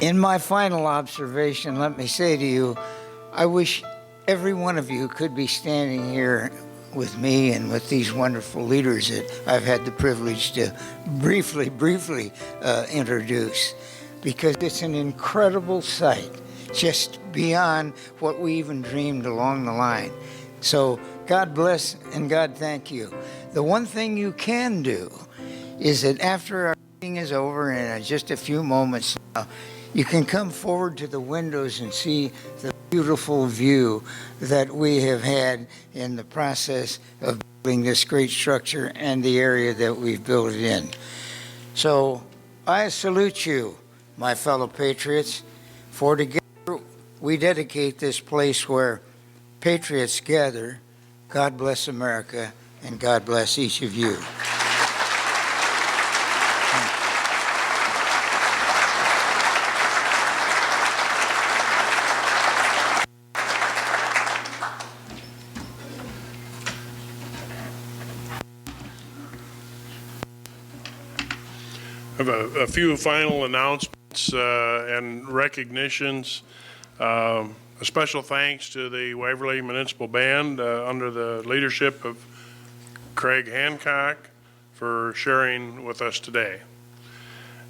In my final observation, let me say to you, I wish every one of you could be standing here with me and with these wonderful leaders that I've had the privilege to briefly introduce, because it's an incredible sight, just beyond what we even dreamed along the line. So God bless and God thank you. The one thing you can do is that after our meeting is over in just a few moments now, you can come forward to the windows and see the beautiful view that we have had in the process of building this great structure and the area that we've built it in. So I salute you, my fellow patriots, for together we dedicate this place where patriots gather. God bless America, and God bless each of you. I have a few final announcements and recognitions. A special thanks to the Waverly Municipal Band under the leadership of Craig Hancock for sharing with us today.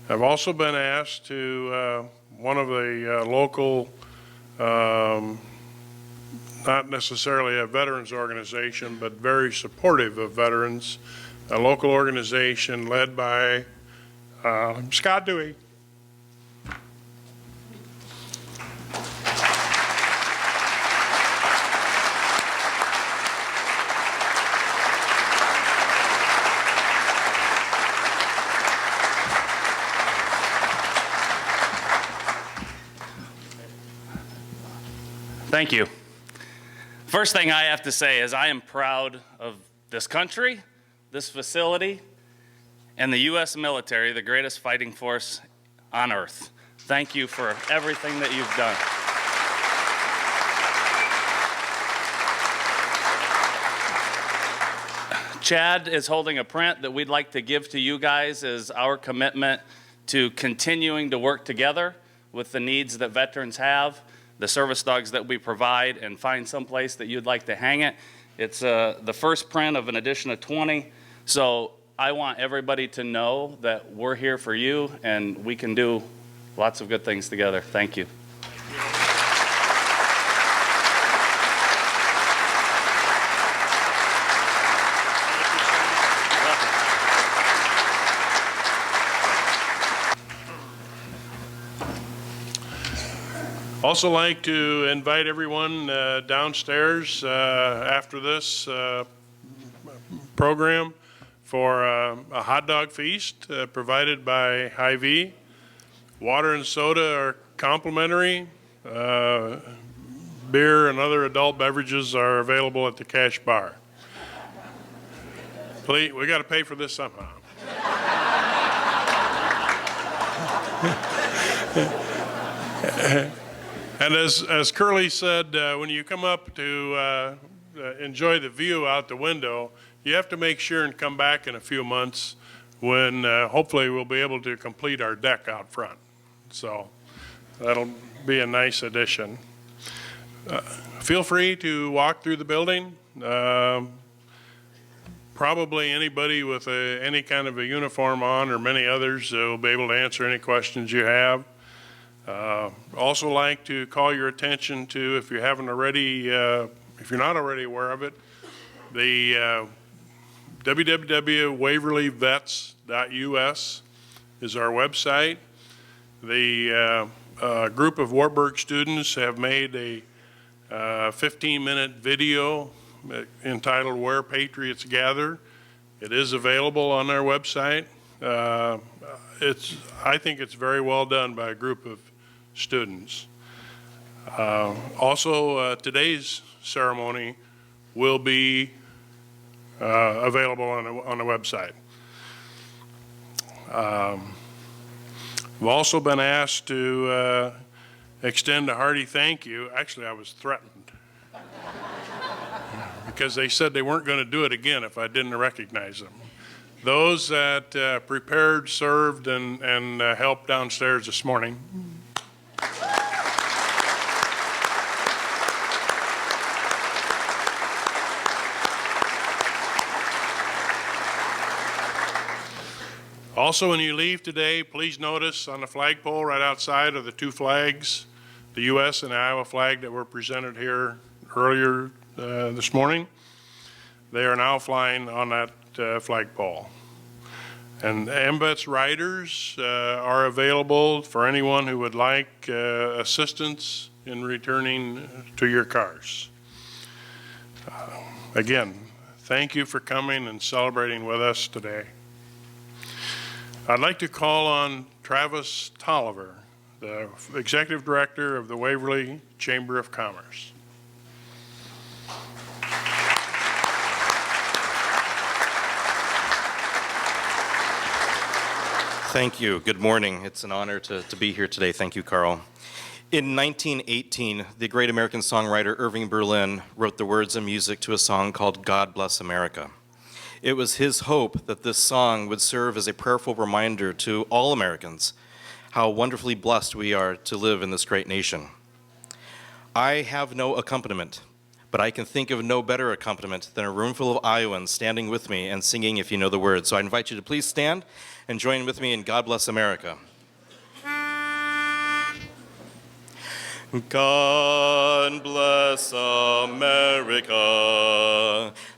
I've also been asked to one of the local, not necessarily a veterans organization, but very supportive of veterans, a local organization led by Scott Dewey. Thank you. First thing I have to say is I am proud of this country, this facility, and the U.S. military, the greatest fighting force on earth. Thank you for everything that you've done. Chad is holding a print that we'd like to give to you guys as our commitment to continuing to work together with the needs that veterans have, the service dogs that we provide, and find some place that you'd like to hang it. It's the first print of an edition of 20. So I want everybody to know that we're here for you and we can do lots of good things together. Thank you. Also like to invite everyone downstairs after this program for a hot dog feast provided by Hy-Vee. Water and soda are complimentary. Beer and other adult beverages are available at the cash bar. Please, we got to pay for this somehow. And as Curly said, when you come up to enjoy the view out the window, you have to make sure and come back in a few months when hopefully we'll be able to complete our deck out front. So that'll be a nice addition. Feel free to walk through the building. Probably anybody with any kind of a uniform on, or many others, will be able to answer any questions you have. Also like to call your attention to, if you haven't already, if you're not already aware of it, the www.waverlyvets.us is our website. The group of Wartburg students have made a 15-minute video entitled Where Patriots Gather. It is available on our website. I think it's very well done by a group of students. Also, today's ceremony will be available on the website. We've also been asked to extend a hearty thank you. Actually, I was threatened because they said they weren't going to do it again if I didn't recognize them. Those that prepared, served, and helped downstairs this morning. Also, when you leave today, please notice on the flagpole right outside are the two flags, the U.S. and the Iowa flag that were presented here earlier this morning. they are now flying on that flagpole. And AMVETS riders are available for anyone who would like assistance in returning to your cars. Again, thank you for coming and celebrating with us today. I'd like to call on Travis Tolliver, the Executive Director of the Waverly Chamber of Commerce. Thank you. Good morning. It's an honor to be here today. Thank you, Carl. In 1918, the great American songwriter Irving Berlin wrote the words and music to a song called God Bless America. It was his hope that this song would serve as a prayerful reminder to all Americans how wonderfully blessed we are to live in this great nation. I have no accompaniment, but I can think of no better accompaniment than a room full of Iowans standing with me and singing if you know the words. So I invite you to please stand and join with me in God Bless America. God bless America,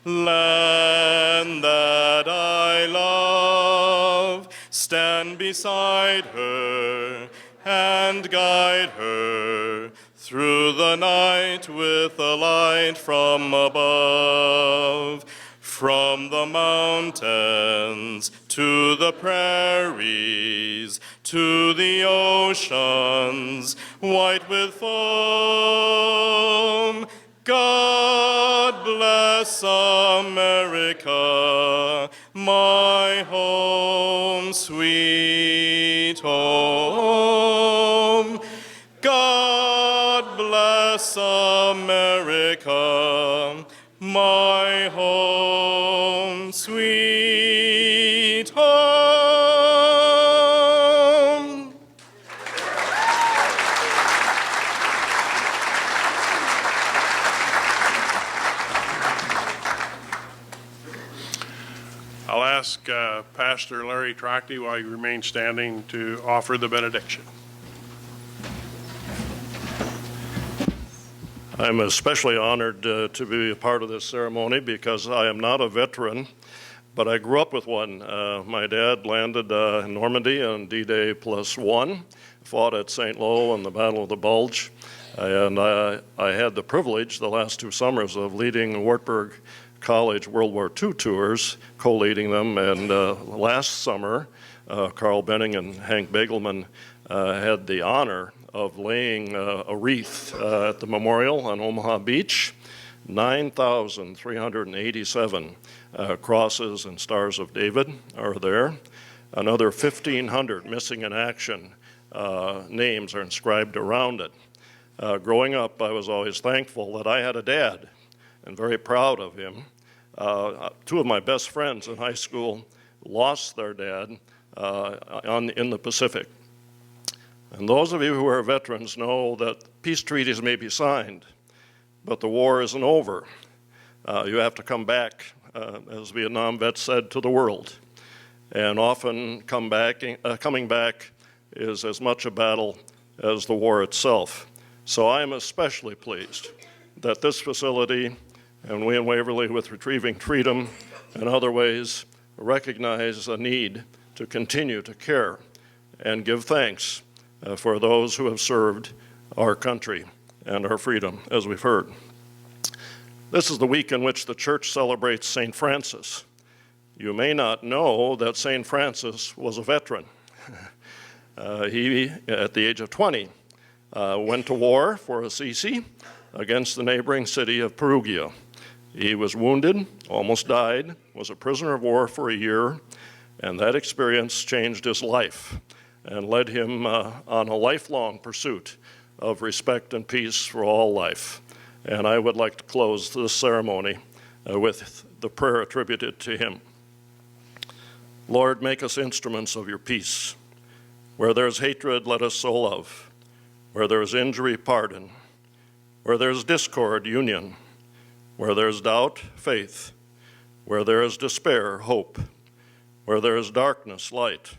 land that I love. Stand beside her and guide her through the night with a light from above. From the mountains to the prairies, to the oceans, white with foam. God bless America, my home, sweet home. God bless America, my home, sweet home. I'll ask Pastor Larry Trachty, while you remain standing, to offer the benediction. I'm especially honored to be a part of this ceremony because I am not a veteran, but I grew up with one. My dad landed in Normandy on D-Day +1, fought at St. Lo in the Battle of the Bulge, and I had the privilege the last 2 summers of leading Wartburg College World War II tours, co-leading them, and last summer, Carl Benning and Hank Begelman had the honor of laying a wreath at the memorial on Omaha Beach. 9,387 crosses and stars of David are there. Another 1,500 missing in action names are inscribed around it. Growing up, I was always thankful that I had a dad and very proud of him. 2 of my best friends in high school lost their dad in the Pacific. And those of you who are veterans know that peace treaties may be signed, but the war isn't over. You have to come back, as Vietnam vets said, to the world. And often coming back is as much a battle as the war itself. So I am especially pleased that this facility, and we in Waverly with Retrieving Freedom and other ways, recognize a need to continue to care and give thanks for those who have served our country and our freedom, as we've heard. This is the week in which the church celebrates St. Francis. You may not know that St. Francis was a veteran. He, at the age of 20, went to war for Assisi against the neighboring city of Perugia. He was wounded, almost died, was a prisoner of war for a year, and that experience changed his life and led him on a lifelong pursuit of respect and peace for all life. And I would like to close this ceremony with the prayer attributed to him. Lord, make us instruments of your peace. Where there is hatred, let us sow love. Where there is injury, pardon. Where there is discord, union. Where there is doubt, faith. Where there is despair, hope. Where there is darkness, light.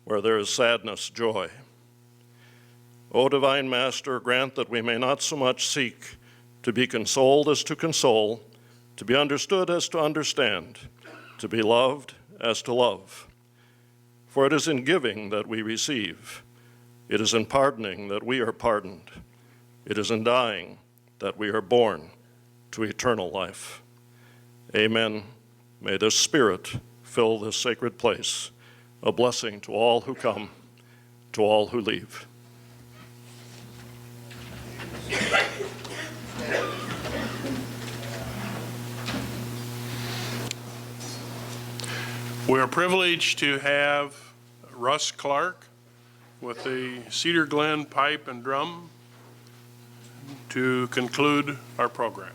Where there is sadness, joy. O divine Master, grant that we may not so much seek to be consoled as to console, to be understood as to understand, to be loved as to love. For it is in giving that we receive. It is in pardoning that we are pardoned. It is in dying that we are born to eternal life. Amen. May this Spirit fill this sacred place, a blessing to all who come, to all who leave. We are privileged to have Russ Clark with the Cedar Glen pipe and drum to conclude our program.